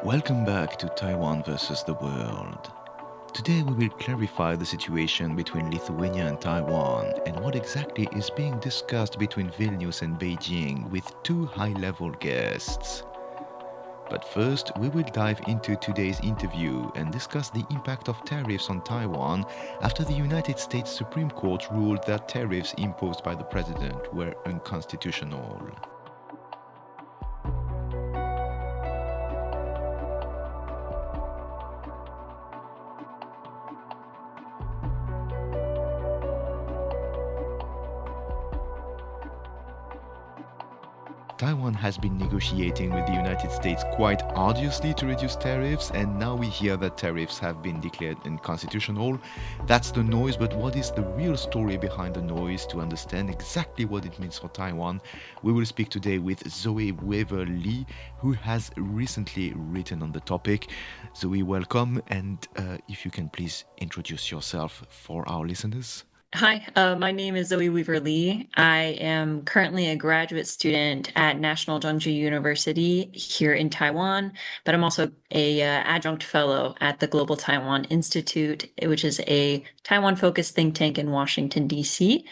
Welcome back to Taiwan versus the world. Today we will clarify the situation between Lithuania and Taiwan and what exactly is being discussed between Vilnius and Beijing with two high-level guests. But first, we will dive into today's interview and discuss the impact of tariffs on Taiwan after the United States Supreme Court ruled that tariffs imposed by the president were unconstitutional. Taiwan has been negotiating with the United States quite arduously to reduce tariffs, and now we hear that tariffs have been declared unconstitutional. That's the noise, but what is the real story behind the noise? To understand exactly what it means for Taiwan, we will speak today with Zoe Weaver-Lee, who has recently written on the topic. Zoe, welcome, and if you can please introduce yourself for our listeners. Hi, my name is Zoe Weaver-Lee. I am currently a graduate student at National Zhengzhou University here in Taiwan, but I'm also a adjunct fellow at the Global Taiwan Institute, which is a Taiwan-focused think tank in Washington, D.C.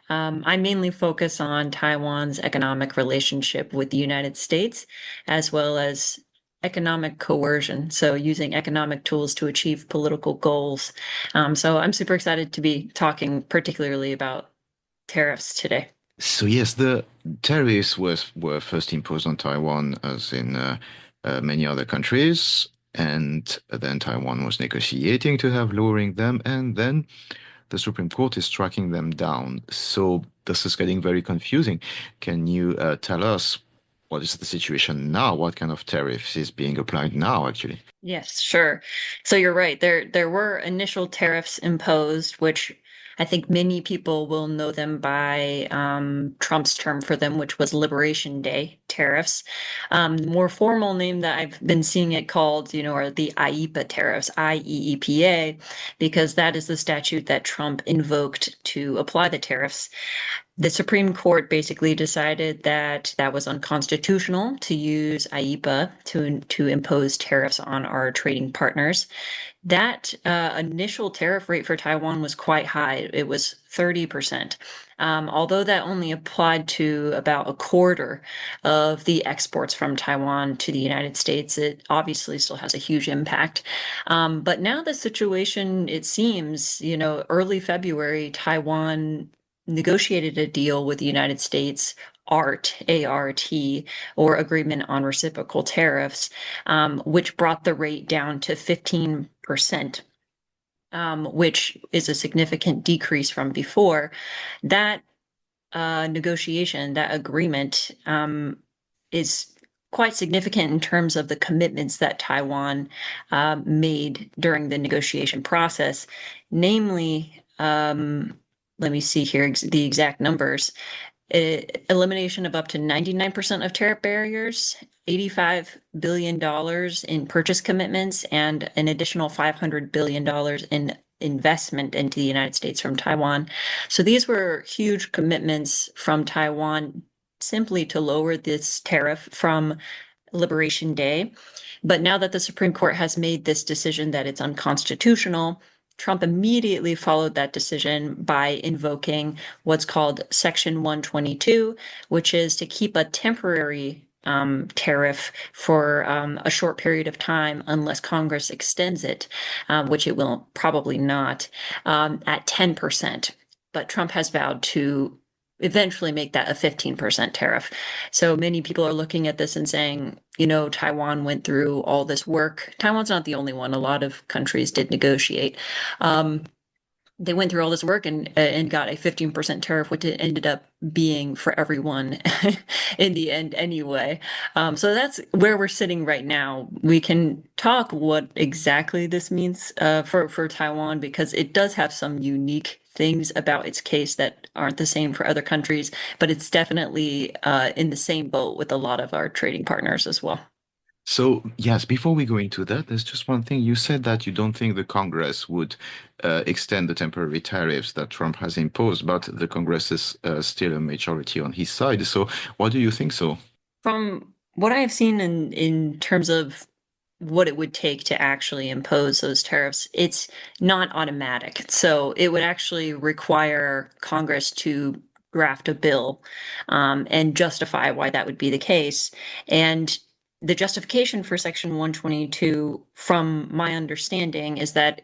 I mainly focus on Taiwan's economic relationship with the United States, as well as economic coercion, so using economic tools to achieve political goals. So I'm super excited to be talking particularly about tariffs today. So yes, the tariffs were first imposed on Taiwan, as in many other countries, and then Taiwan was negotiating to have lowering them, and then the Supreme Court is striking them down. So this is getting very confusing. Can you tell us what is the situation now? What kind of tariffs is being applied now, actually? Yes, sure. So you're right. There were initial tariffs imposed, which I think many people will know them by Trump's term for them, which was Liberation Day tariffs. The more formal name that I've been seeing it called, are the IEEPA tariffs, IEEPA, because that is the statute that Trump invoked to apply the tariffs. The Supreme Court basically decided that that was unconstitutional to use IEEPA to impose tariffs on our trading partners. That initial tariff rate for Taiwan was quite high. It was 30%. Although that only applied to about a quarter of the exports from Taiwan to the United States, it obviously still has a huge impact. But now the situation, it seems, early February, Taiwan negotiated a deal with the United States, ART, A-R-T, or Agreement on Reciprocal Tariffs, which brought the rate down to 15%, which is a significant decrease from before. That negotiation, that agreement, is quite significant in terms of the commitments that Taiwan made during the negotiation process, namely, let me see here the exact numbers. Elimination of up to 99% of tariff barriers, $85 billion in purchase commitments, and an additional $500 billion in investment into the United States from Taiwan. So these were huge commitments from Taiwan simply to lower this tariff from Liberation Day. But now that the Supreme Court has made this decision that it's unconstitutional, Trump immediately followed that decision by invoking what's called Section 122, which is to keep a temporary tariff for a short period of time unless Congress extends it, which it will probably not, at 10%. But Trump has vowed to eventually make that a 15% tariff. So many people are looking at this and saying, Taiwan went through all this work. Taiwan's not the only one. A lot of countries did negotiate. They went through all this work and got a 15% tariff, which it ended up being for everyone in the end anyway. So that's where we're sitting right now. We can talk what exactly this means for Taiwan, because it does have some unique things about its case that aren't the same for other countries, but it's definitely in the same boat with a lot of our trading partners as well. So, yes, before we go into that, there's just one thing. You said that you don't think the Congress would extend the temporary tariffs that Trump has imposed, but the Congress is still a majority on his side. So, why do you think so? From what I have seen in terms of what it would take to actually impose those tariffs, it's not automatic. So it would actually require Congress to draft a bill and justify why that would be the case. And the justification for Section 122, from my understanding, is that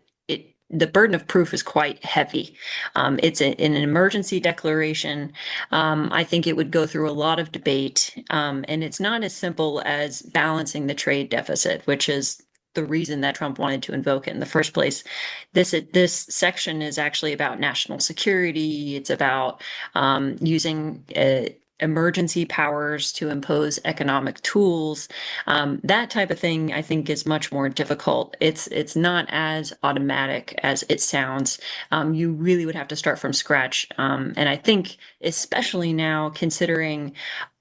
the burden of proof is quite heavy. It's an emergency declaration. I think it would go through a lot of debate, and it's not as simple as balancing the trade deficit, which is the reason that Trump wanted to invoke it in the first place. This section is actually about national security. It's about using emergency powers to impose economic tools. That type of thing, I think, is much more difficult. It's not as automatic as it sounds. You really would have to start from scratch. And I think, especially now, considering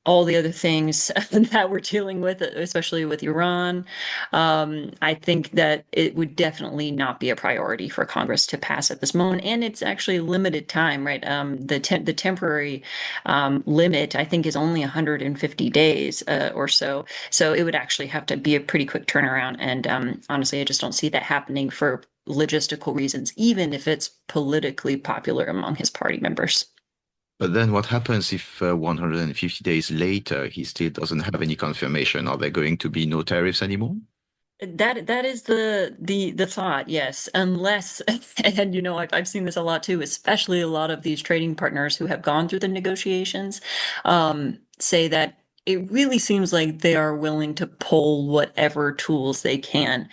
all the other things that we're dealing with, especially with Iran, I think that it would definitely not be a priority for Congress to pass at this moment. And it's actually limited time, right? The temporary limit, I think, is only 150 days or so. So it would actually have to be a pretty quick turnaround. And honestly, I just don't see that happening for logistical reasons, even if it's politically popular among his party members. But then what happens if 150 days later he still doesn't have any confirmation? Are there going to be no tariffs anymore? That is the thought, yes. Unless, and I've seen this a lot too, especially a lot of these trading partners who have gone through the negotiations, say that it really seems like they are willing to pull whatever tools they can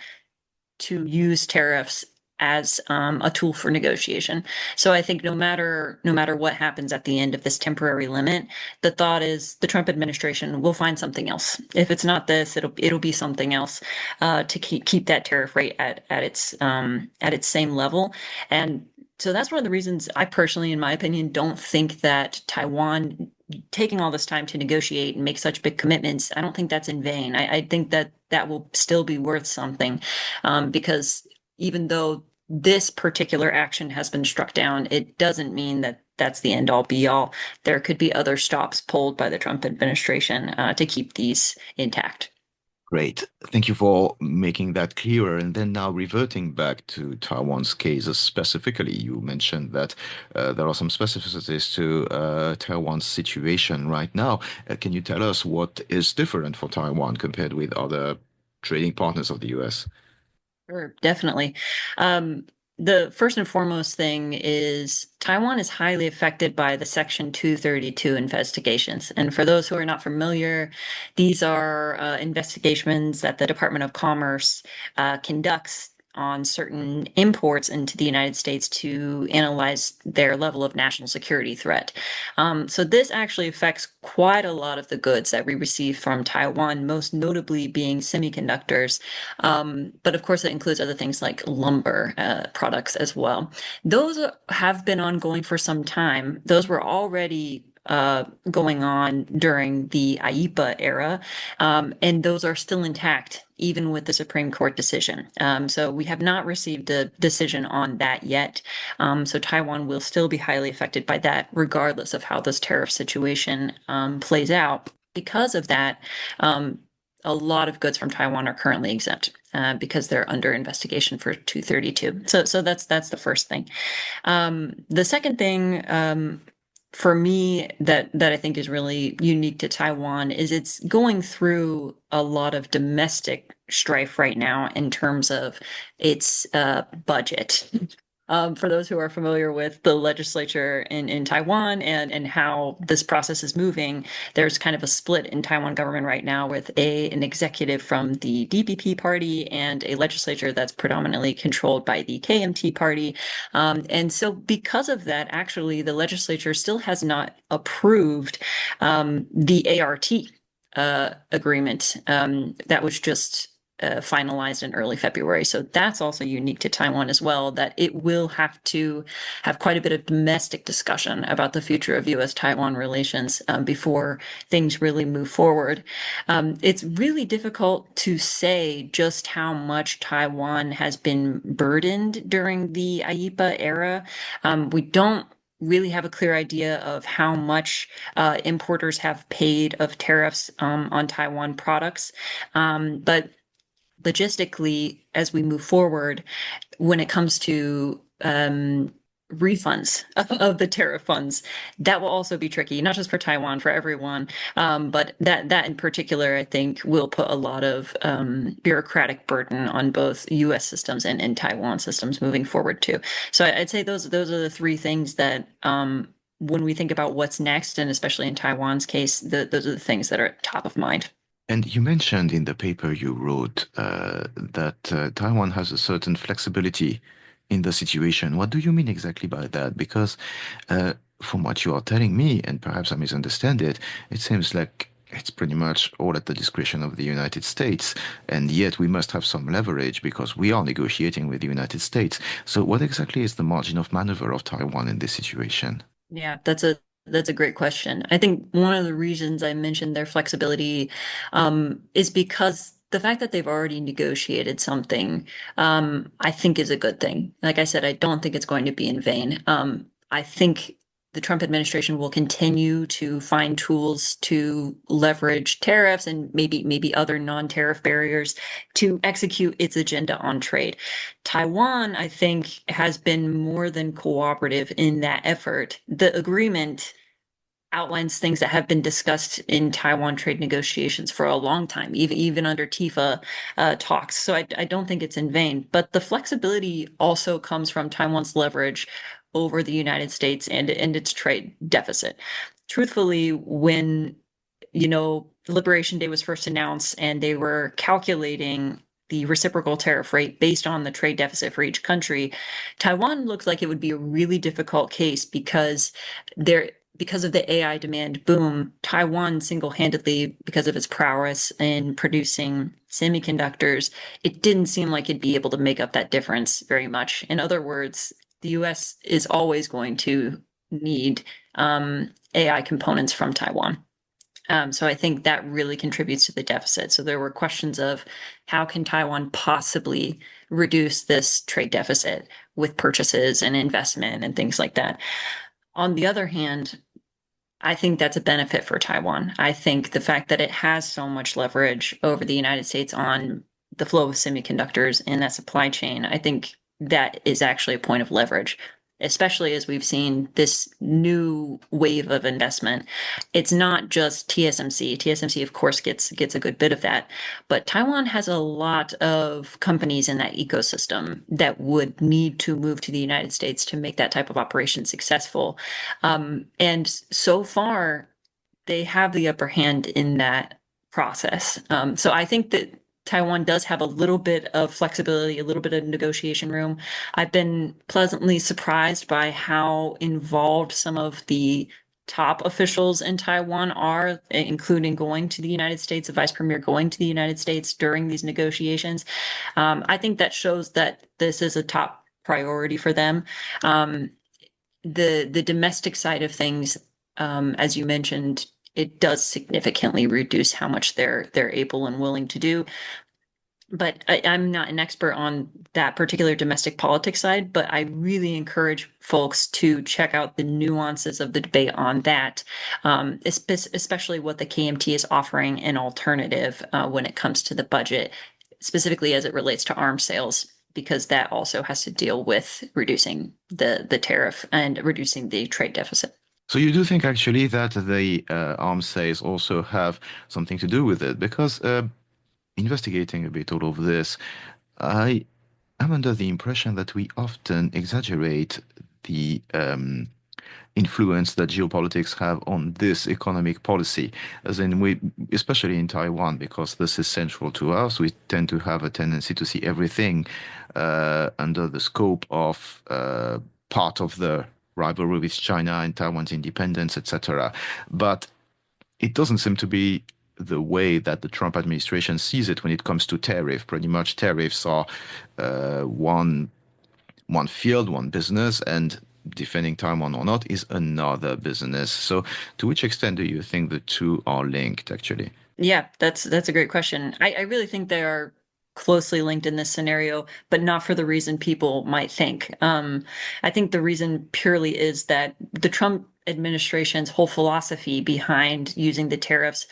to use tariffs as a tool for negotiation. So I think no matter what happens at the end of this temporary limit, the thought is the Trump administration will find something else. If it's not this, it'll be something else to keep that tariff rate at its same level. And so that's one of the reasons I personally, in my opinion, don't think that Taiwan taking all this time to negotiate and make such big commitments, I don't think that's in vain. I think that that will still be worth something, because even though this particular action has been struck down, it doesn't mean that that's the end all be all. There could be other stops pulled by the Trump administration to keep these intact. Great. Thank you for making that clearer. And then now reverting back to Taiwan's case specifically, you mentioned that there are some specificities to Taiwan's situation right now. Can you tell us what is different for Taiwan compared with other trading partners of the US? Sure, definitely. The first and foremost thing is Taiwan is highly affected by the Section 232 investigations. And for those who are not familiar, these are investigations that the Department of Commerce conducts on certain imports into the United States to analyze their level of national security threat. So this actually affects quite a lot of the goods that we receive from Taiwan, most notably being semiconductors. But of course, it includes other things like lumber products as well. Those have been ongoing for some time. Those were already going on during the IEPA era, and those are still intact, even with the Supreme Court decision. So we have not received a decision on that yet. So Taiwan will still be highly affected by that, regardless of how this tariff situation plays out. Because of that, a lot of goods from Taiwan are currently exempt because they're under investigation for 232. So that's the first thing. The second thing for me that I think is really unique to Taiwan is it's going through a lot of domestic strife right now in terms of its budget. For those who are familiar with the legislature in Taiwan and how this process is moving, there's kind of a split in Taiwan government right now with an executive from the DPP party and a legislature that's predominantly controlled by the KMT party. And so because of that, actually, the legislature still has not approved the ART agreement that was just finalized in early February. So that's also unique to Taiwan as well, that it will have to have quite a bit of domestic discussion about the future of US-Taiwan relations before things really move forward. It's really difficult to say just how much Taiwan has been burdened during the IEPA era. We don't really have a clear idea of how much importers have paid of tariffs on Taiwan products. But logistically, as we move forward, when it comes to refunds of the tariff funds, that will also be tricky, not just for Taiwan, for everyone. But that in particular, I think, will put a lot of bureaucratic burden on both U.S. systems and Taiwan systems moving forward too. So I'd say those are the three things that when we think about what's next, and especially in Taiwan's case, those are the things that are top of mind. And you mentioned in the paper you wrote that Taiwan has a certain flexibility in the situation. What do you mean exactly by that? Because from what you are telling me, and perhaps I misunderstand it, it seems like it's pretty much all at the discretion of the United States, and yet we must have some leverage because we are negotiating with the United States. So, what exactly is the margin of maneuver of Taiwan in this situation? Yeah, that's a great question. I think one of the reasons I mentioned their flexibility is because the fact that they've already negotiated something, I think is a good thing. Like I said, I don't think it's going to be in vain. I think the Trump administration will continue to find tools to leverage tariffs and maybe other non-tariff barriers to execute its agenda on trade. Taiwan, I think, has been more than cooperative in that effort. The agreement outlines things that have been discussed in Taiwan trade negotiations for a long time, even under TIFA talks. So I don't think it's in vain. But the flexibility also comes from Taiwan's leverage over the United States and its trade deficit. Truthfully, when Liberation Day was first announced and they were calculating the reciprocal tariff rate based on the trade deficit for each country, Taiwan looks like it would be a really difficult case because of the AI demand boom, Taiwan single-handedly, because of its prowess in producing semiconductors, it didn't seem like it'd be able to make up that difference very much. In other words, the US is always going to need AI components from Taiwan. So I think that really contributes to the deficit. So there were questions of how can Taiwan possibly reduce this trade deficit with purchases and investment and things like that. On the other hand, I think that's a benefit for Taiwan. I think the fact that it has so much leverage over the United States on the flow of semiconductors in that supply chain, I think that is actually a point of leverage, especially as we've seen this new wave of investment. It's not just TSMC. TSMC, of course, gets a good bit of that, but Taiwan has a lot of companies in that ecosystem that would need to move to the United States to make that type of operation successful. And so far, they have the upper hand in that process. So I think that Taiwan does have a little bit of flexibility, a little bit of negotiation room. I've been pleasantly surprised by how involved some of the top officials in Taiwan are, including going to the United States, the vice premier going to the United States during these negotiations. I think that shows that this is a top priority for them. The domestic side of things, as you mentioned, it does significantly reduce how much they're able and willing to do. But I'm not an expert on that particular domestic politics side, but I really encourage folks to check out the nuances of the debate on that, especially what the KMT is offering an alternative when it comes to the budget, specifically as it relates to arms sales, because that also has to deal with reducing the tariff and reducing the trade deficit. So you do think actually that the arms sales also have something to do with it? Because investigating a bit all of this, I am under the impression that we often exaggerate the influence that geopolitics have on this economic policy. As in, we, especially in Taiwan, because this is central to us, we tend to have a tendency to see everything under the scope of part of the rivalry with China and Taiwan's independence, etc. But it doesn't seem to be the way that the Trump administration sees it when it comes to tariff. Pretty much tariffs are one field, one business, and defending Taiwan or not is another business. So to which extent do you think the two are linked actually? Yeah, that's a great question. I really think they are closely linked in this scenario, but not for the reason people might think. I think the reason purely is that the Trump administration's whole philosophy behind using the tariffs,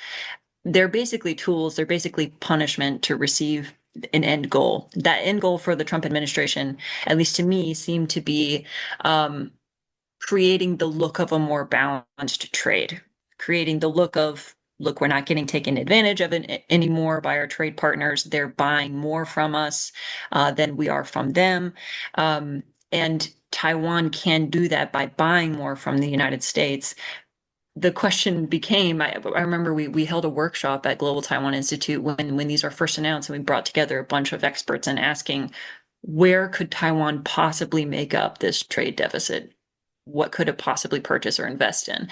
they're basically tools, they're basically punishment to receive an end goal. That end goal for the Trump administration, at least to me, seemed to be um, creating the look of a more balanced trade, creating the look of, look, we're not getting taken advantage of it anymore by our trade partners. They're buying more from us than we are from them. And Taiwan can do that by buying more from the United States. The question became, I remember we held a workshop at Global Taiwan Institute when these were first announced, and we brought together a bunch of experts and asking, where could Taiwan possibly make up this trade deficit? What could it possibly purchase or invest in?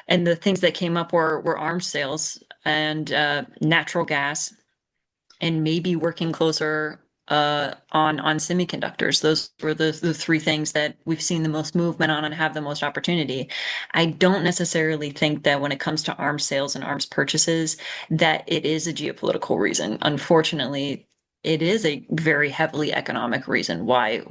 And the things that came up were arms sales and natural gas, and maybe working closer on semiconductors. Those were the three things that we've seen the most movement on and have the most opportunity. I don't necessarily think that when it comes to arms sales and arms purchases, that it is a geopolitical reason. Unfortunately, it is a very heavily economic reason why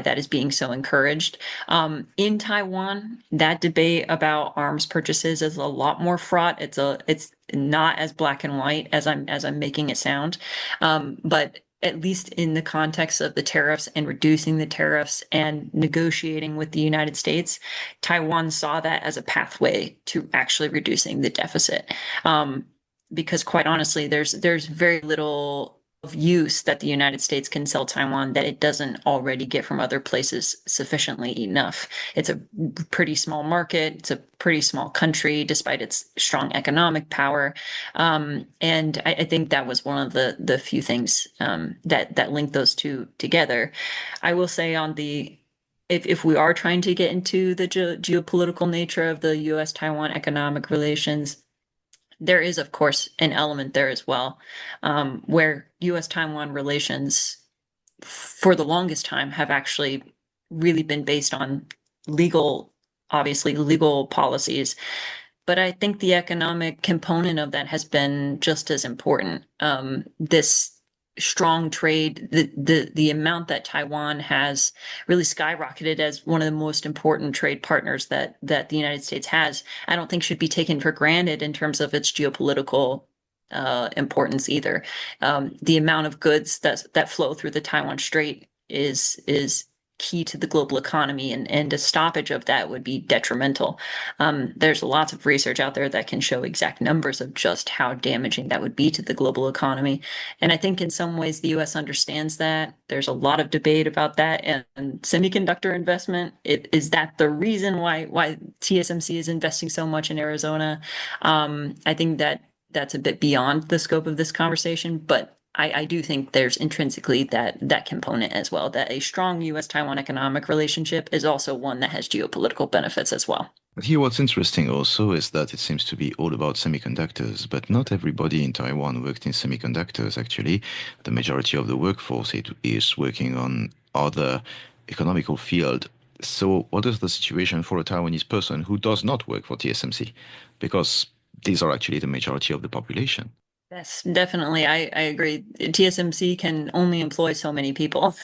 that is being so encouraged. In Taiwan, that debate about arms purchases is a lot more fraught. It's not as black and white as I'm making it sound. But at least in the context of the tariffs and reducing the tariffs and negotiating with the United States, Taiwan saw that as a pathway to actually reducing the deficit. Because quite honestly, there's very little of use that the United States can sell Taiwan that it doesn't already get from other places sufficiently enough. It's a pretty small market. It's a pretty small country, despite its strong economic power. And I think that was one of the few things that linked those two together. I will say on the if we are trying to get into the geopolitical nature of the U.S.-Taiwan economic relations, there is, of course, an element there as well, where U.S.-Taiwan relations for the longest time have actually really been based on legal, obviously legal policies. But I think the economic component of that has been just as important. This strong trade, the amount that Taiwan has really skyrocketed as one of the most important trade partners that the United States has, I don't think should be taken for granted in terms of its geopolitical importance either. The amount of goods that flow through the Taiwan Strait is key to the global economy, and a stoppage of that would be detrimental. There's lots of research out there that can show exact numbers of just how damaging that would be to the global economy. And I think in some ways the US understands that. There's a lot of debate about that. And semiconductor investment, is that the reason why TSMC is investing so much in Arizona? I think that's a bit beyond the scope of this conversation, but I do think there's intrinsically that component as well, that a strong US-Taiwan economic relationship is also one that has geopolitical benefits as well. But here, what's interesting also is that it seems to be all about semiconductors, but not everybody in Taiwan worked in semiconductors, actually. The majority of the workforce is working on other economical field. So what is the situation for a Taiwanese person who does not work for TSMC? Because these are actually the majority of the population. Yes, definitely. I agree. TSMC can only employ so many people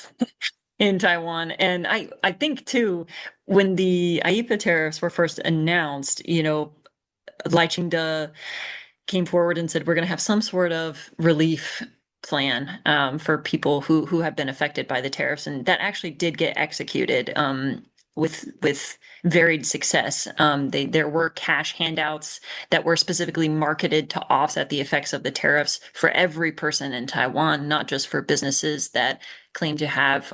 in Taiwan. And I think too, when the IEEPA tariffs were first announced, Lai Ching-te came forward and said, we're going to have some sort of relief plan for people who have been affected by the tariffs. And that actually did get executed with varied success. There were cash handouts that were specifically marketed to offset the effects of the tariffs for every person in Taiwan, not just for businesses that claim to have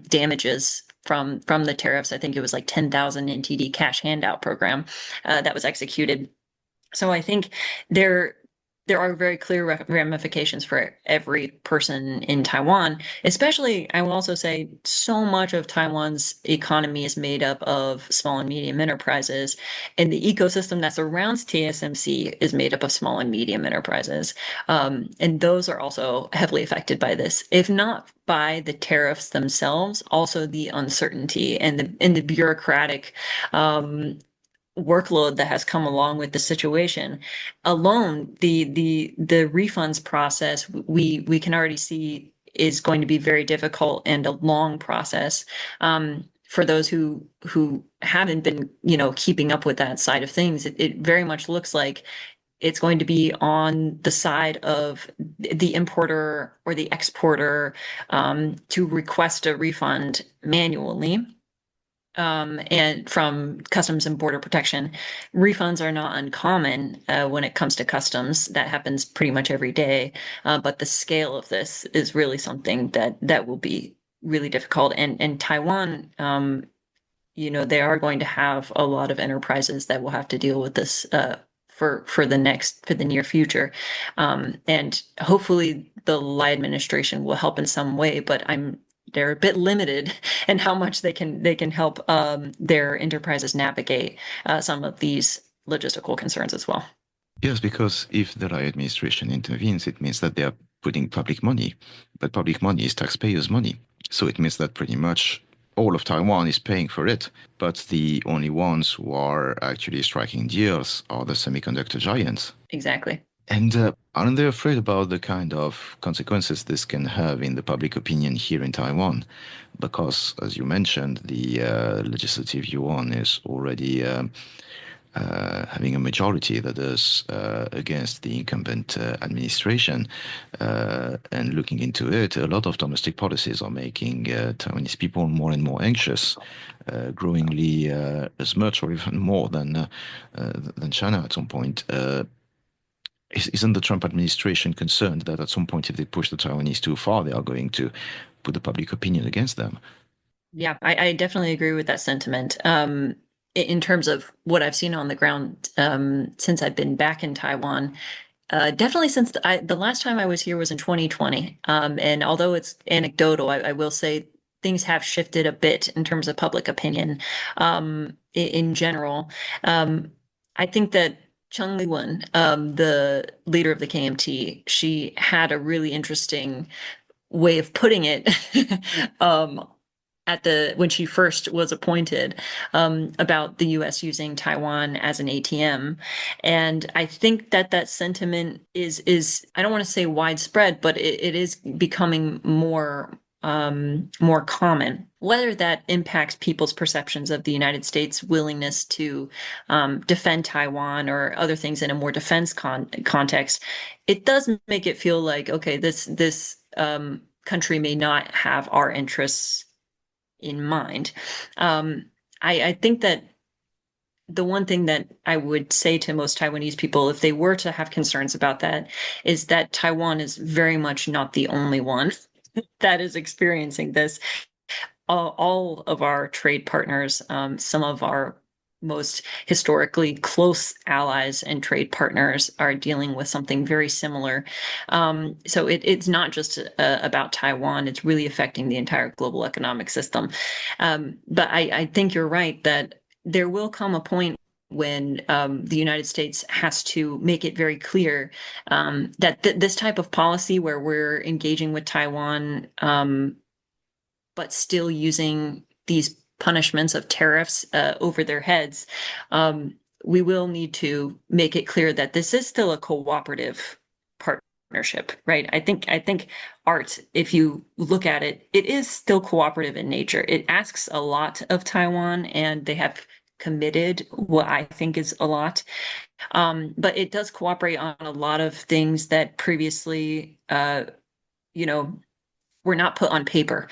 damages from the tariffs. I think it was like 10,000 NTD cash handout program that was executed. So I think there are very clear ramifications for every person in Taiwan. Especially, I will also say, so much of Taiwan's economy is made up of small and medium enterprises, and the ecosystem that surrounds TSMC is made up of small and medium enterprises. And those are also heavily affected by this, if not by the tariffs themselves, also the uncertainty and the bureaucratic workload that has come along with the situation. Alone, the refunds process we can already see is going to be very difficult and a long process for those who haven't been keeping up with that side of things. It very much looks like it's going to be on the side of the importer or the exporter to request a refund manually and from Customs and Border Protection. Refunds are not uncommon when it comes to customs. That happens pretty much every day. But the scale of this is really something that will be really difficult. And Taiwan, they are going to have a lot of enterprises that will have to deal with this for the near future. And hopefully the Lai administration will help in some way, but they're a bit limited in how much they can help their enterprises navigate some of these logistical concerns as well. Yes, because if the Lai administration intervenes, it means that they are putting public money, but public money is taxpayers' money. So it means that pretty much all of Taiwan is paying for it, but the only ones who are actually striking deals are the semiconductor giants. Exactly. And aren't they afraid about the kind of consequences this can have in the public opinion here in Taiwan? Because, as you mentioned, the legislative yuan is already having a majority that is against the incumbent administration. And looking into it, a lot of domestic policies are making Taiwanese people more and more anxious, growingly as much or even more than China at some point. Isn't the Trump administration concerned that at some point, if they push the Taiwanese too far, they are going to put the public opinion against them? Yeah, I definitely agree with that sentiment. In terms of what I've seen on the ground since I've been back in Taiwan, definitely since the last time I was here was in 2020. And although it's anecdotal, I will say things have shifted a bit in terms of public opinion in general. I think that Chung Li-wen, the leader of the KMT, she had a really interesting way of putting it um, at the when she first was appointed about the U.S. using Taiwan as an ATM, and I think that sentiment is I don't want to say widespread, but it is becoming more common. Whether that impacts people's perceptions of the United States' willingness to defend Taiwan or other things in a more defense context, it does make it feel like, okay, this country may not have our interests in mind. I think that the one thing that I would say to most Taiwanese people, if they were to have concerns about that, is that Taiwan is very much not the only one that is experiencing this. All of our trade partners, some of our most historically close allies and trade partners are dealing with something very similar. So it's not just about Taiwan, it's really affecting the entire global economic system. But I think you're right that there will come a point when the United States has to make it very clear that this type of policy where we're engaging with Taiwan, but still using these punishments of tariffs over their heads, we will need to make it clear that this is still a cooperative partnership, right? I think art, if you look at it, it is still cooperative in nature. It asks a lot of Taiwan, and they have committed what I think is a lot. But it does cooperate on a lot of things that previously, you know, were not put on paper.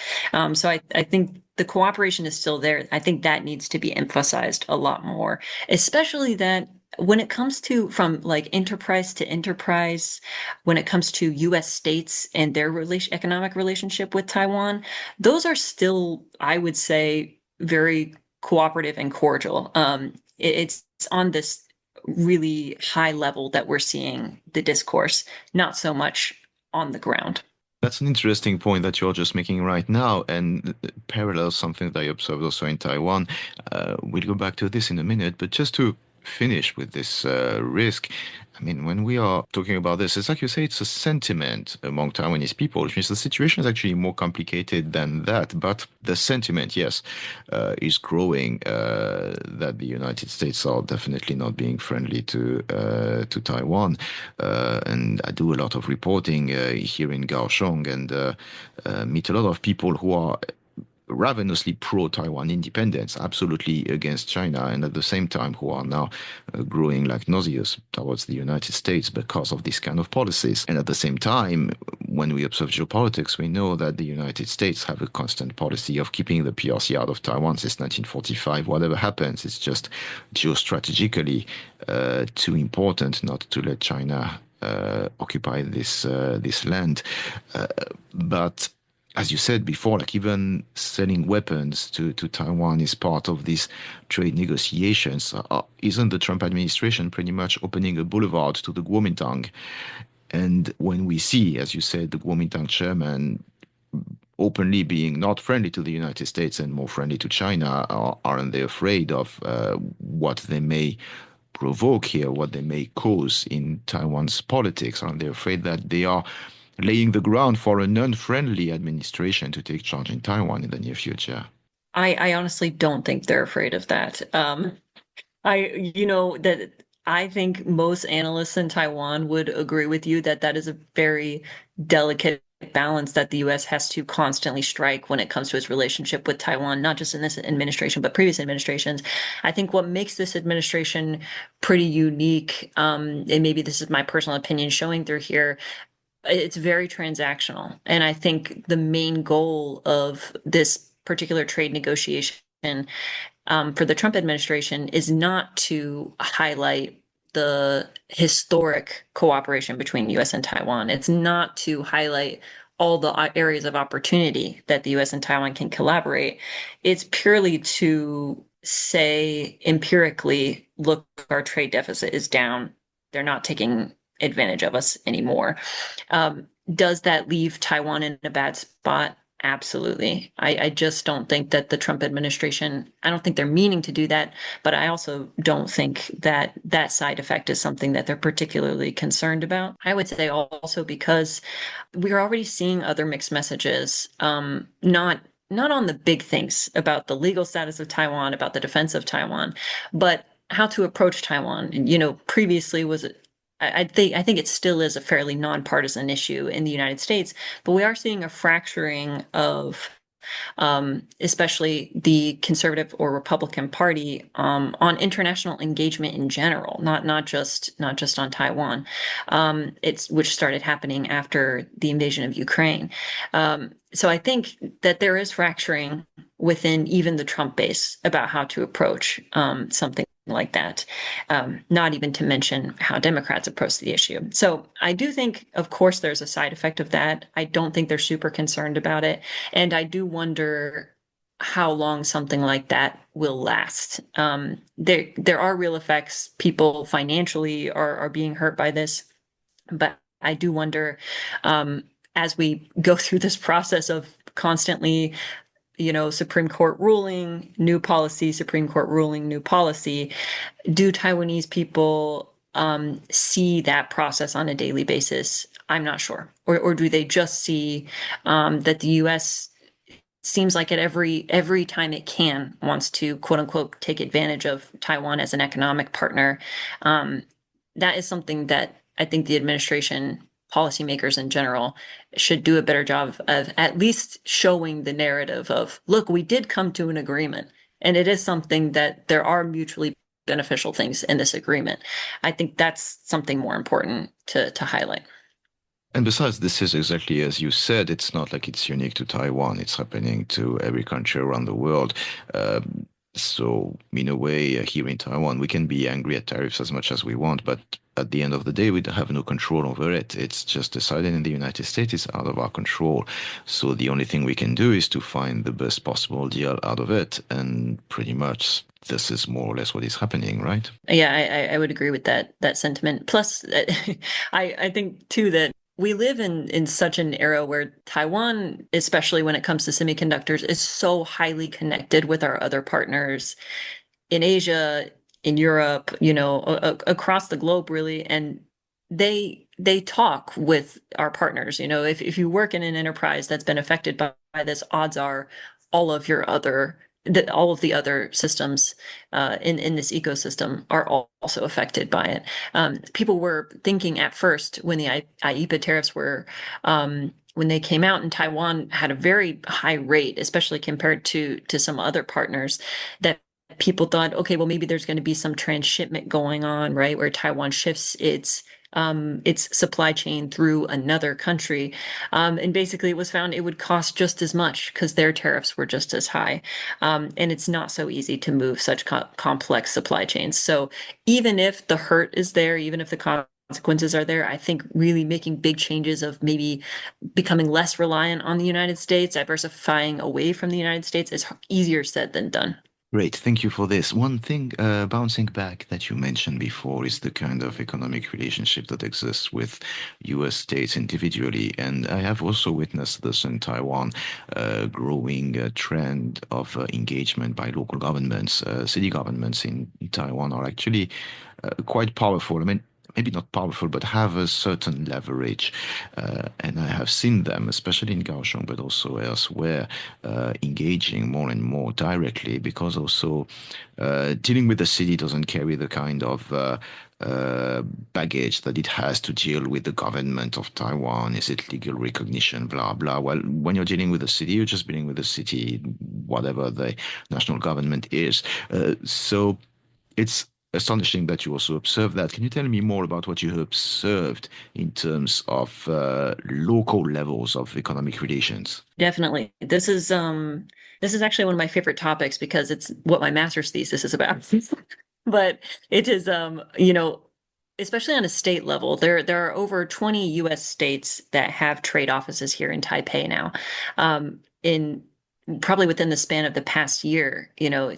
So I think the cooperation is still there. I think that needs to be emphasized a lot more, especially that when it comes to from like enterprise to enterprise, when it comes to US states and their economic relationship with Taiwan, those are still, I would say, very cooperative and cordial. It's on this really high level that we're seeing the discourse, not so much on the ground. That's an interesting point that you're just making right now, and parallels something that I observed also in Taiwan. We'll go back to this in a minute, but just to finish with this risk, I mean, when we are talking about this, it's like you say, it's a sentiment among Taiwanese people, which means the situation is actually more complicated than that. But the sentiment, yes, is growing that the United States are definitely not being friendly to Taiwan. And I do a lot of reporting here in Kaohsiung and meet a lot of people who are ravenously pro-Taiwan independence, absolutely against China, and at the same time who are now growing like nauseous towards the United States because of this kind of policies. And at the same time, when we observe geopolitics, we know that the United States have a constant policy of keeping the PRC out of Taiwan since 1945. Whatever happens, it's just geostrategically too important not to let China occupy this land. But as you said before, like even selling weapons to Taiwan is part of these trade negotiations. Isn't the Trump administration pretty much opening a boulevard to the Kuomintang? And when we see, as you said, the Kuomintang chairman openly being not friendly to the United States and more friendly to China, aren't they afraid of what they may provoke here, what they may cause in Taiwan's politics? Aren't they afraid that they are laying the ground for an unfriendly administration to take charge in Taiwan in the near future? I honestly don't think they're afraid of that. That I think most analysts in Taiwan would agree with you that that is a very delicate balance that the US has to constantly strike when it comes to its relationship with Taiwan, not just in this administration, but previous administrations. I think what makes this administration pretty unique, and maybe this is my personal opinion showing through here, it's very transactional. And I think the main goal of this particular trade negotiation for the Trump administration is not to highlight the historic cooperation between US and Taiwan. It's not to highlight all the areas of opportunity that the US and Taiwan can collaborate. It's purely to say empirically, look, our trade deficit is down. They're not taking advantage of us anymore. Does that leave Taiwan in a bad spot? Absolutely. I just don't think that the Trump administration, I don't think they're meaning to do that, but I also don't think that that side effect is something that they're particularly concerned about. I would say also because we're already seeing other mixed messages, not on the big things about the legal status of Taiwan, about the defense of Taiwan, but how to approach Taiwan. Previously was I think it still is a fairly nonpartisan issue in the United States, but we are seeing a fracturing of especially the conservative or Republican Party on international engagement in general, not just on Taiwan. It's which started happening after the invasion of Ukraine. So I think that there is fracturing within even the Trump base about how to approach something like that, not even to mention how Democrats approach the issue. So I do think, of course, there's a side effect of that. I don't think they're super concerned about it. And I do wonder how long something like that will last. There are real effects. People financially are being hurt by this. But I do wonder, as we go through this process of constantly Supreme Court ruling, new policy, Supreme Court ruling, new policy, do Taiwanese people see that process on a daily basis? I'm not sure. Or do they just see that the US seems like at every time it can wants to quote unquote take advantage of Taiwan as an economic partner? That is something that I think the administration, policymakers in general, should do a better job of at least showing the narrative of, look, we did come to an agreement, and it is something that there are mutually beneficial things in this agreement. I think that's something more important to highlight. And besides, this is exactly as you said, it's not like it's unique to Taiwan. It's happening to every country around the world. So, in a way, here in Taiwan, we can be angry at tariffs as much as we want, but at the end of the day, we have no control over it. It's just decided in the United States, it's out of our control. So the only thing we can do is to find the best possible deal out of it. And pretty much this is more or less what is happening, right? Yeah, I would agree with that sentiment. Plus, I think too that we live in such an era where Taiwan, especially when it comes to semiconductors, is so highly connected with our other partners in Asia, in Europe, across the globe, really. And they talk with our partners. If you work in an enterprise that's been affected by this, odds are all of your other all of the other systems in this ecosystem are also affected by it. People were thinking at first when the IEEPA tariffs were when they came out, and Taiwan had a very high rate, especially compared to some other partners, that people thought, okay, well, maybe there's going to be some transshipment going on, right, where Taiwan shifts its supply chain through another country. And basically, it was found it would cost just as much because their tariffs were just as high. And it's not so easy to move such complex supply chains. So even if the hurt is there, even if the consequences are there, I think really making big changes of maybe becoming less reliant on the United States, diversifying away from the United States is easier said than done. Great, thank you for this. One thing, bouncing back that you mentioned before is the kind of economic relationship that exists with US states individually. And I have also witnessed this in Taiwan, growing trend of engagement by local governments. City governments in Taiwan are actually quite powerful. I mean, maybe not powerful, but have a certain leverage. And I have seen them, especially in Kaohsiung, but also elsewhere, engaging more and more directly because also dealing with the city doesn't carry the kind of baggage that it has to deal with the government of Taiwan. Is it legal recognition, blah, blah. Well, when you're dealing with the city, you're just dealing with the city, whatever the national government is. So it's astonishing that you also observed that. Can you tell me more about what you observed in terms of local levels of economic relations? Definitely. This is actually one of my favorite topics because it's what my master's thesis is about. But it is especially on a state level, there are over 20 US states that have trade offices here in Taipei now. In probably within the span of the past year,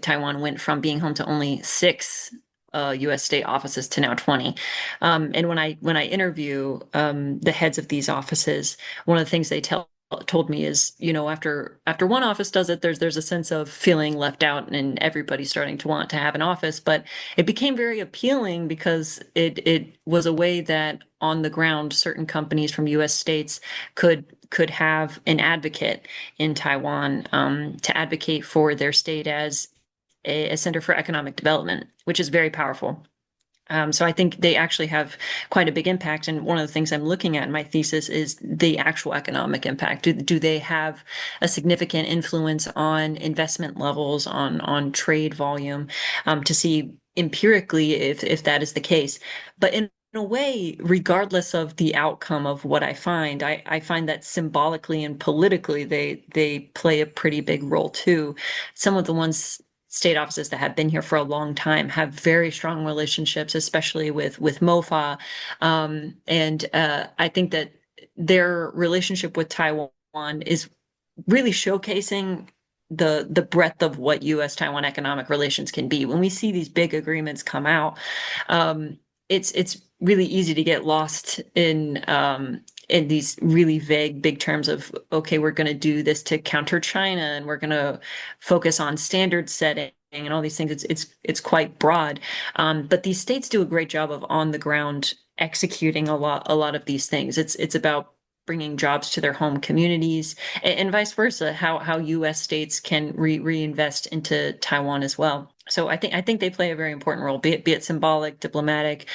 Taiwan went from being home to only six US state offices to now 20. And when I interview the heads of these offices, one of the things they told me is, after one office does it, there's a sense of feeling left out and everybody starting to want to have an office. But it became very appealing because it was a way that on the ground, certain companies from US states could have an advocate in Taiwan to advocate for their state as a center for economic development, which is very powerful. So I think they actually have quite a big impact. And one of the things I'm looking at in my thesis is the actual economic impact. Do they have a significant influence on investment levels, on trade volume, to see empirically if that is the case? But in a way, regardless of the outcome of what I find that symbolically and politically they play a pretty big role too. Some of the ones state offices that have been here for a long time have very strong relationships, especially with MOFA. And I think that their relationship with Taiwan is really showcasing the breadth of what U.S. Taiwan economic relations can be. When we see these big agreements come out, it's really easy to get lost in these really vague, big terms of, okay, we're going to do this to counter China, and we're going to focus on standard setting and all these things. It's quite broad, but these states do a great job of on the ground executing a lot of these things. It's about bringing jobs to their home communities, and vice versa, how U.S. states can reinvest into Taiwan as well. So I think they play a very important role, be it symbolic, diplomatic,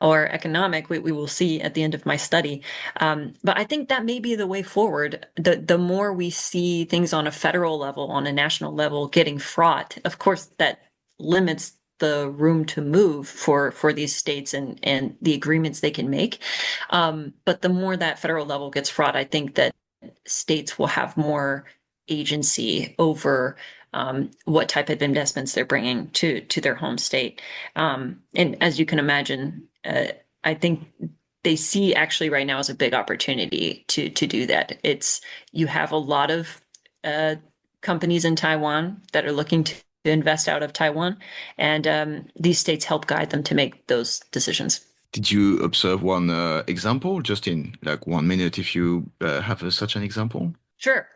or economic. We will see at the end of my study. But I think that may be the way forward. The more we see things on a federal level, on a national level, getting fraught, of course, that limits the room to move for these states and the agreements they can make. But the more that federal level gets fraught, I think that states will have more agency over what type of investments they're bringing to their home state. And as you can imagine, I think they see actually right now as a big opportunity to do that. You have a lot of companies in Taiwan that are looking to invest out of Taiwan, and these states help guide them to make those decisions. Did you observe one example, just in like 1 minute, if you have such an example? Sure,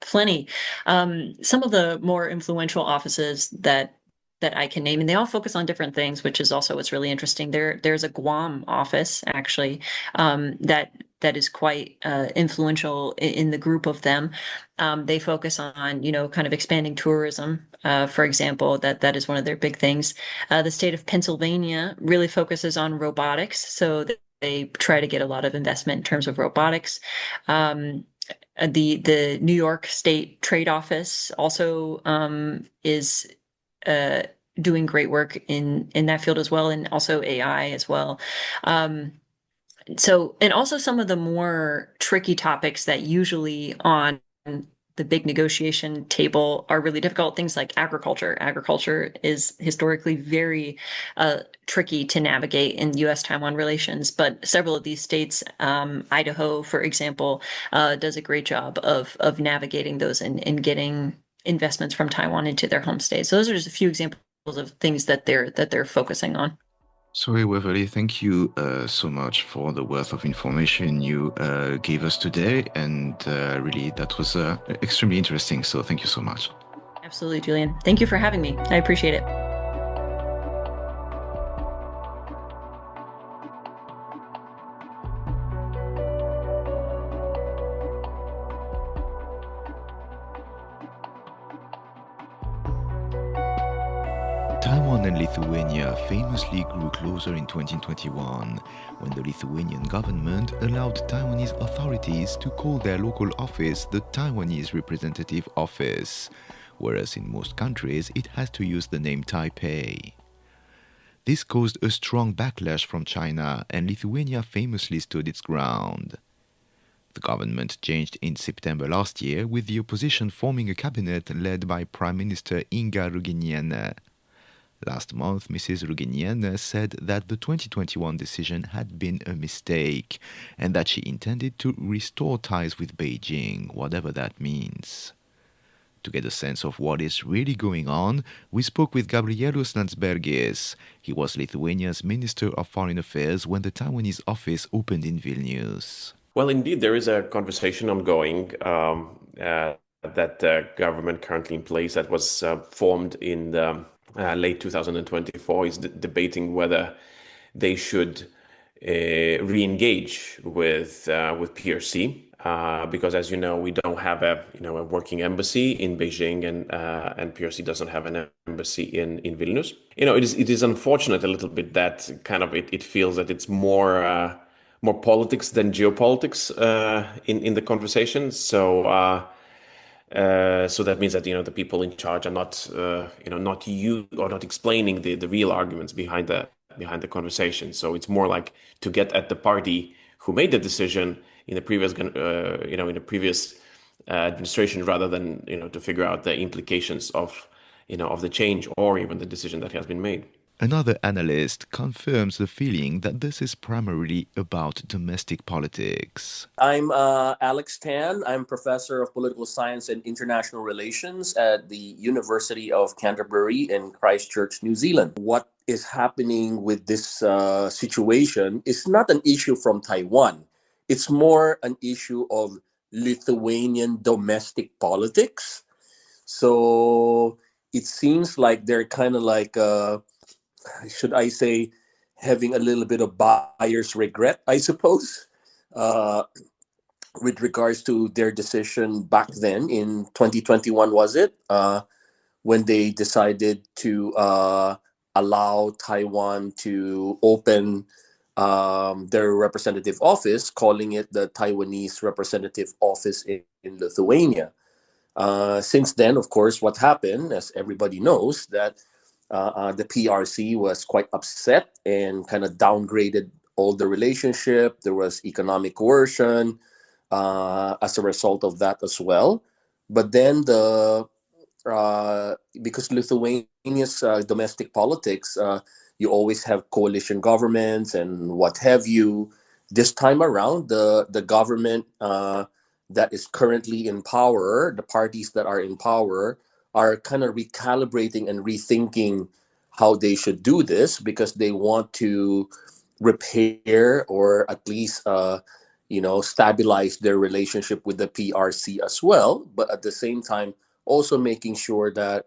plenty. Some of the more influential offices that I can name, and they all focus on different things, which is also what's really interesting. There's a Guam office actually that that is quite influential in the group of them. They focus on, kind of expanding tourism, for example. That is one of their big things. The state of Pennsylvania really focuses on robotics, so they try to get a lot of investment in terms of robotics. The New York State Trade Office also is uh, doing great work in that field as well, and also AI as well. And also some of the more tricky topics that usually on the big negotiation table are really difficult, things like agriculture. Agriculture is historically very tricky to navigate in U.S.-Taiwan relations, but several of these states, Idaho, for example, does a great job of navigating those and getting investments from Taiwan into their home state. So those are just a few examples of things that they're focusing on. Zoe Weaver-Lee, thank you so much for the wealth of information you gave us today, and really that was extremely interesting, so thank you so much. Absolutely, Julian. Thank you for having me. I appreciate it. Taiwan and Lithuania famously grew closer in 2021 when the Lithuanian government allowed Taiwanese authorities to call their local office the Taiwanese Representative Office, whereas in most countries it has to use the name Taipei. This caused a strong backlash from China, and Lithuania famously stood its ground. The government changed in September last year, with the opposition forming a cabinet led by Prime Minister Inga Ruginiene. Last month, Mrs. Ruginiene said that the 2021 decision had been a mistake and that she intended to restore ties with Beijing, whatever that means. To get a sense of what is really going on, we spoke with Gabrielius Landsbergis. He was Lithuania's Minister of Foreign Affairs when the Taiwanese office opened in Vilnius. Well, indeed, there is a conversation ongoing that the government currently in place that was formed in the late 2024 is debating whether they should re-engage with PRC because, as you know, we don't have a working embassy in Beijing, and PRC doesn't have an embassy in Vilnius. It is unfortunate a little bit that kind of it feels that it's more politics than geopolitics in the conversation. So that means that the people in charge are not not you or not explaining the real arguments behind the conversation. So it's more like to get at the party who made the decision in the previous administration, rather than to figure out the implications of the change or even the decision that has been made. Another analyst confirms the feeling that this is primarily about domestic politics. I'm Alex Tan. I'm professor of political science and international relations at the University of Canterbury in Christchurch, New Zealand. What is happening with this situation is not an issue from Taiwan. It's more an issue of Lithuanian domestic politics. So it seems like they're kind of like should I say, having a little bit of buyer's regret, I suppose, with regards to their decision back then in 2021, was it, when they decided to allow Taiwan to open their representative office, calling it the Taiwanese Representative Office in Lithuania. Since then, of course, what happened, as everybody knows, that the PRC was quite upset and kind of downgraded all the relationship. There was economic coercion as a result of that as well. But then because Lithuania's domestic politics, you always have coalition governments and what have you. This time around, the government that is currently in power, the parties that are in power, are kind of recalibrating and rethinking how they should do this, because they want to repair or at least stabilize their relationship with the PRC as well, but at the same time also making sure that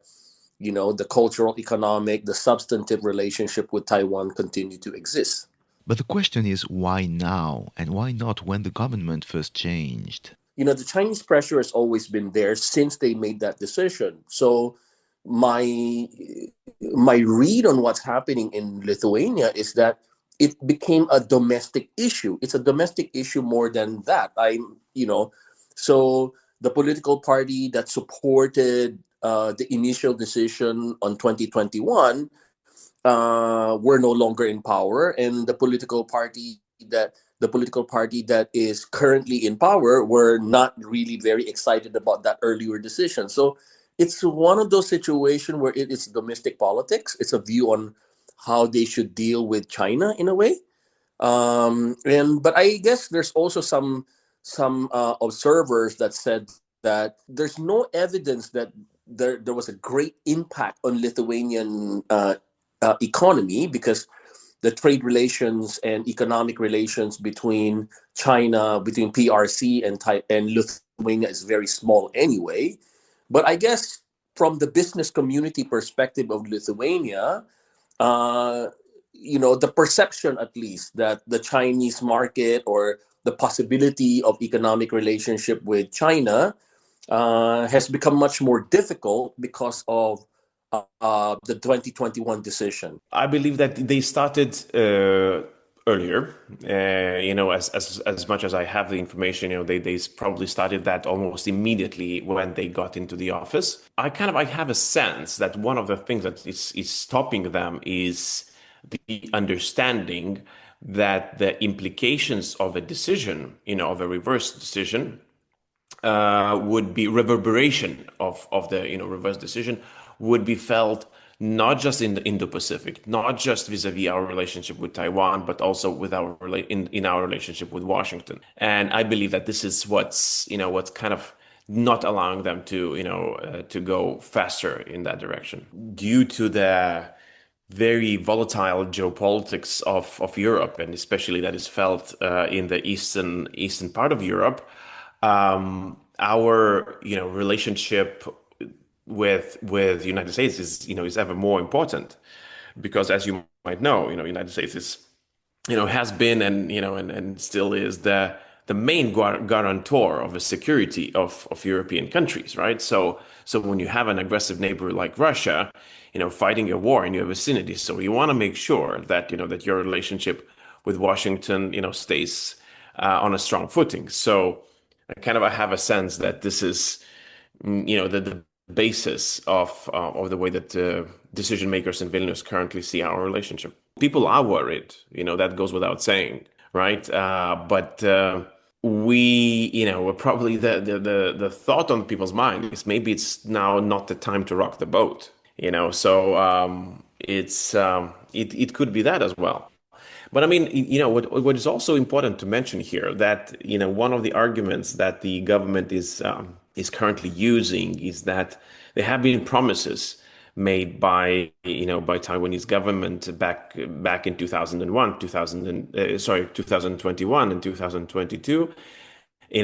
the cultural, economic, the substantive relationship with Taiwan continue to exist. But the question is why now and why not when the government first changed? The Chinese pressure has always been there since they made that decision. So my my read on what's happening in Lithuania is that it became a domestic issue. It's a domestic issue more than that. So the political party that supported the initial decision on 2021 were no longer in power, and the political party that is currently in power were not really very excited about that earlier decision. So it's one of those situations where it is domestic politics. It's a view on how they should deal with China in a way. And but I guess there's also some observers that said that there's no evidence that there was a great impact on Lithuanian economy, because the trade relations and economic relations between China, between PRC and Lithuania is very small anyway. But I guess from the business community perspective of Lithuania, uh, the perception at least that the Chinese market or the possibility of economic relationship with China has become much more difficult because of the 2021 decision. I believe that they started earlier. As much as I have the information, they probably started that almost immediately when they got into the office. I have a sense that one of the things that is stopping them is the understanding that the implications of a decision, of a reverse decision, would be reverberation of the reverse decision would be felt not just in the Indo-Pacific, not just vis-a-vis our relationship with Taiwan, but also with in our relationship with Washington. And I believe that this is what's kind of not allowing them to go faster in that direction due to the very volatile geopolitics of Europe, and especially that is felt in the eastern part of Europe. Our relationship with the United States is ever more important, because as you might know, United States is has been and still is the main guarantor of the security of European countries, right? So when you have an aggressive neighbor like Russia, fighting a war in your vicinity, so you want to make sure that that your relationship with Washington stays on a strong footing. So I have a sense that this is the basis of the way that decision makers in Vilnius currently see our relationship. People are worried, that goes without saying, right? But probably the thought on people's mind is maybe it's now not the time to rock the boat, So it could be that as well. But I mean, what is also important to mention here that one of the arguments that the government is currently using is that there have been promises made by Taiwanese government back in 2001, 2021 and 2022,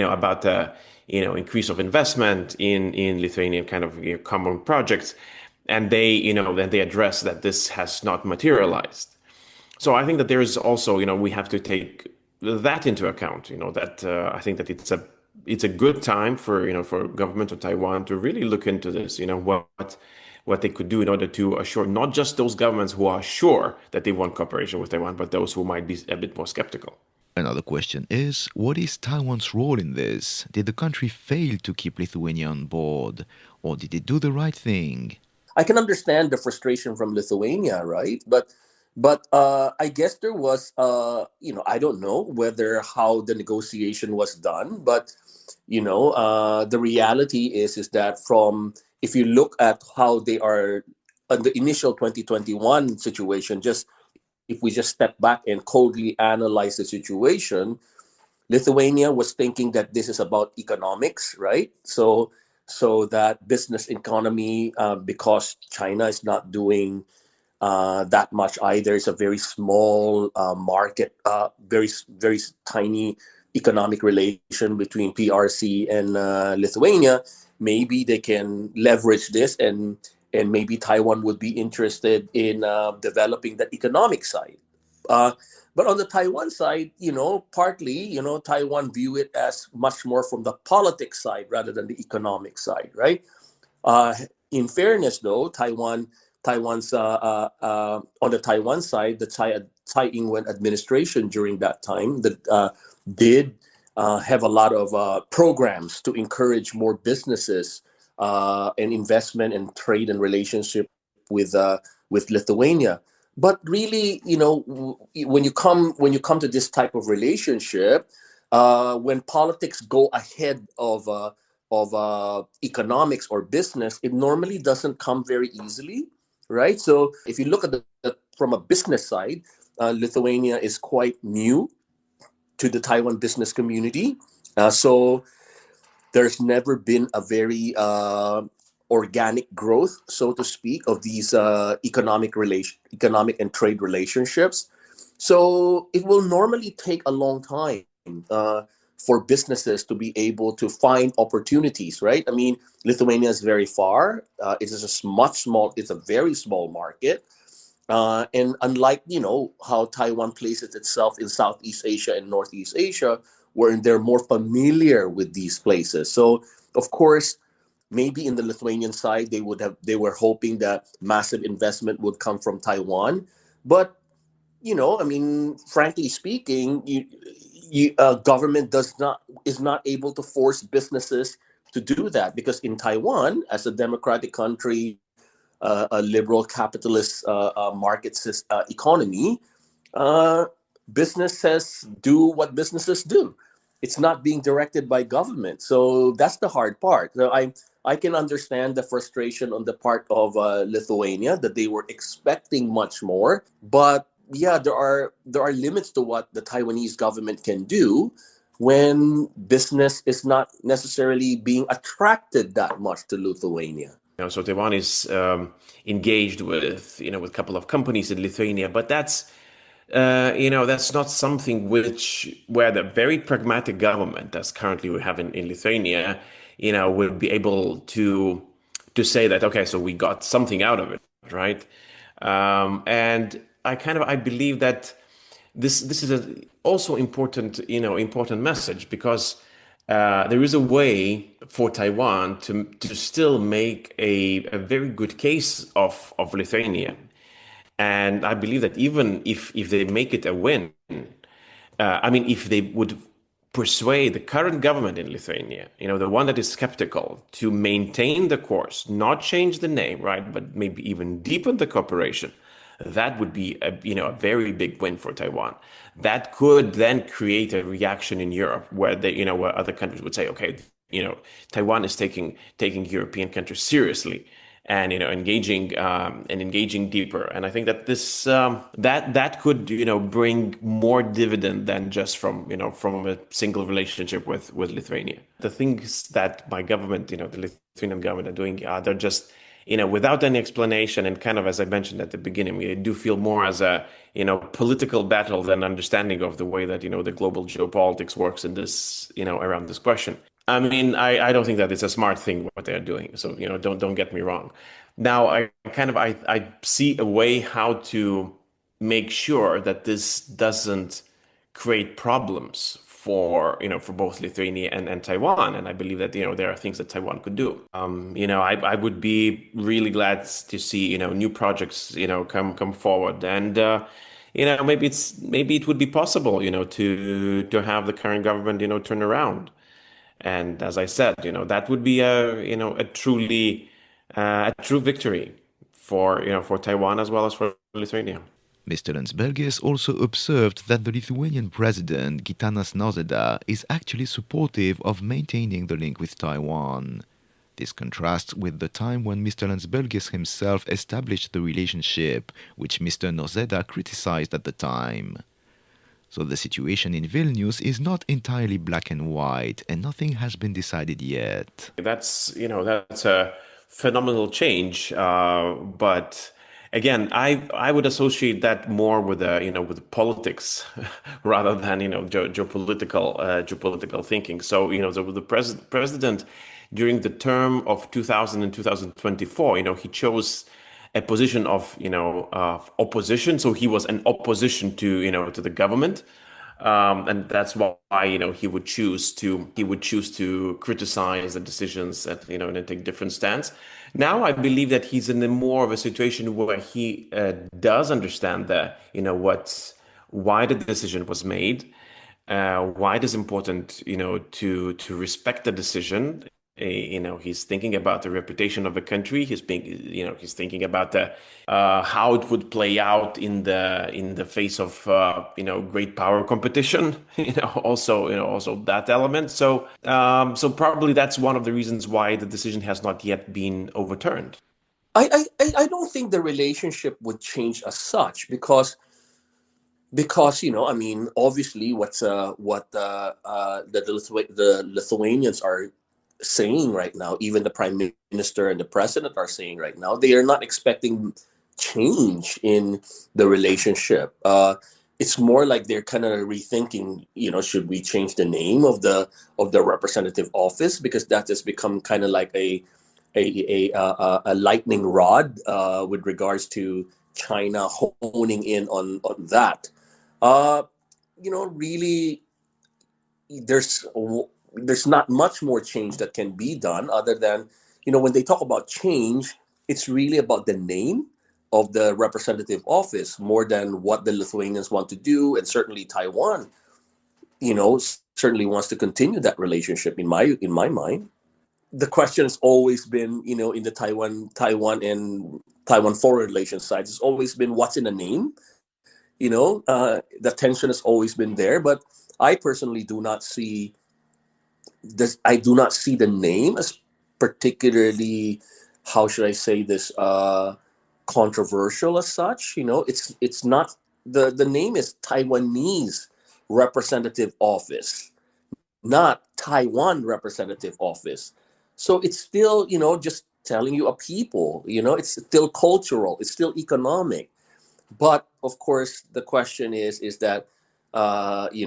about the increase of investment in Lithuanian kind of common projects, and they address that this has not materialized. So I think that there is also, we have to take that into account. That I think that it's a good time for government of Taiwan to really look into this. What they could do in order to assure not just those governments who are sure that they want cooperation with Taiwan, but those who might be a bit more skeptical. Another question is, what is Taiwan's role in this? Did the country fail to keep Lithuania on board, or did it do the right thing? I can understand the frustration from Lithuania, right? But I guess there was I don't know whether how the negotiation was done, but the reality is that from if you look at how they are on the initial 2021 situation, just if we just step back and coldly analyze the situation, Lithuania was thinking that this is about economics, right? So that business economy, because China is not doing that much either. It's a very small market, very tiny economic relation between PRC and Lithuania. Maybe they can leverage this, and maybe Taiwan would be interested in developing the economic side. But on the Taiwan side, partly, Taiwan view it as much more from the politics side rather than the economic side, right? Uh, in fairness, though, Taiwan's on the Taiwan side, the Tsai Ing-wen administration during that time that did have a lot of programs to encourage more businesses and investment and trade and relationship with Lithuania. But really, when you come to this type of relationship, when politics go ahead of economics or business, it normally doesn't come very easily, right? So if you look at from a business side, Lithuania is quite new to the Taiwan business community. So there's never been a very organic growth, so to speak, of these economic and trade relationships. So it will normally take a long time for businesses to be able to find opportunities, right? I mean, Lithuania is very far. It is it's a very small market. And unlike, how Taiwan places itself in Southeast Asia and Northeast Asia, where they're more familiar with these places. So, of course, maybe in the Lithuanian side, they were hoping that massive investment would come from Taiwan. But, I mean, frankly speaking, government is not able to force businesses to do that, because in Taiwan, as a democratic country, a liberal capitalist market economy, businesses do what businesses do. It's not being directed by government. So that's the hard part. So I can understand the frustration on the part of Lithuania, that they were expecting much more. But yeah, there are limits to what the Taiwanese government can do when business is not necessarily being attracted that much to Lithuania. So Taiwan is engaged with a couple of companies in Lithuania, but that's that's not something where the very pragmatic government, as currently we have in Lithuania, will be able to say that, okay, so we got something out of it, right? And I believe that this is also important message, because there is a way for Taiwan to still make a very good case of Lithuania. And I believe that even if they make it a win, if they would persuade the current government in Lithuania, the one that is skeptical, to maintain the course, not change the name, right, but maybe even deepen the cooperation, that would be a very big win for Taiwan. That could then create a reaction in Europe where where other countries would say, okay, Taiwan is taking European countries seriously, and engaging deeper. And I think that this that could bring more dividend than just from a single relationship with Lithuania. The things that my government, the Lithuanian government, are doing, they're just without any explanation, and kind of, as I mentioned at the beginning, we do feel more as a political battle than understanding of the way that the global geopolitics works in this around this question. I mean, I don't think that it's a smart thing what they're doing. So don't get me wrong. Now I see a way how to make sure that this doesn't create problems for both Lithuania and Taiwan. And I believe that there are things that Taiwan could do. I would be really glad to see new projects come forward, and maybe it would be possible to have the current government turn around. And as I said, that would be a true victory for Taiwan as well as for Lithuania. Mr. Landsbergis also observed that the Lithuanian president, Gitanas Nausėda, is actually supportive of maintaining the link with Taiwan. This contrasts with the time when Mr. Landsbergis himself established the relationship, which Mr. Nausėda criticized at the time. So the situation in Vilnius is not entirely black and white, and nothing has been decided yet. That's a phenomenal change, but again, I would associate that more with with politics rather than geopolitical thinking. So the president during the term of 2000 and 2024, he chose a position of of opposition. So he was an opposition to the government, and that's why he would choose to criticize the decisions and take different stance. Now I believe that he's in a more of a situation where he does understand that why the decision was made, why it is important to respect the decision. He's thinking about the reputation of the country. He's thinking about the how it would play out in the face of great power competition. Also that element. So probably that's one of the reasons why the decision has not yet been overturned. I don't think the relationship would change as such, because I mean, obviously the Lithuanians are saying right now, even the prime minister and the president are saying right now, they are not expecting change in the relationship. It's more like they're kind of rethinking, should we change the name of the representative office, because that has become kind of like a lightning rod with regards to China honing in on that. Really, there's not much more change that can be done, other than, when they talk about change, it's really about the name of the representative office more than what the Lithuanians want to do. And certainly Taiwan, certainly wants to continue that relationship, in my mind. The question has always been, in the Taiwan and Taiwan foreign relations side, it's always been what's in a name. The tension has always been there, but I personally do not see this. I do not see the name as particularly, how should I say this, controversial as such. It's not, the name is Taiwanese Representative Office, not Taiwan Representative Office. So it's still, just telling you a people. It's still cultural. It's still economic. But of course, the question is that China,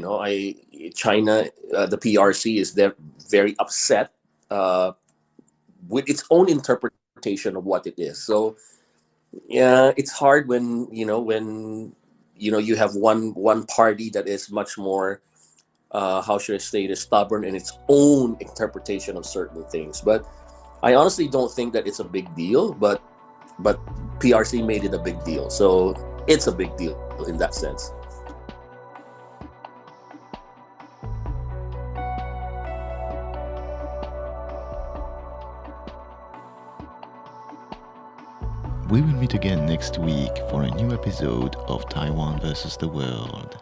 the PRC is there very upset with its own interpretation of what it is. So yeah, it's hard when you have one party that is much more, how should I say it, stubborn in its own interpretation of certain things. But I honestly don't think that it's a big deal. But PRC made it a big deal, so it's a big deal in that sense. We will meet again next week for a new episode of Taiwan versus the World.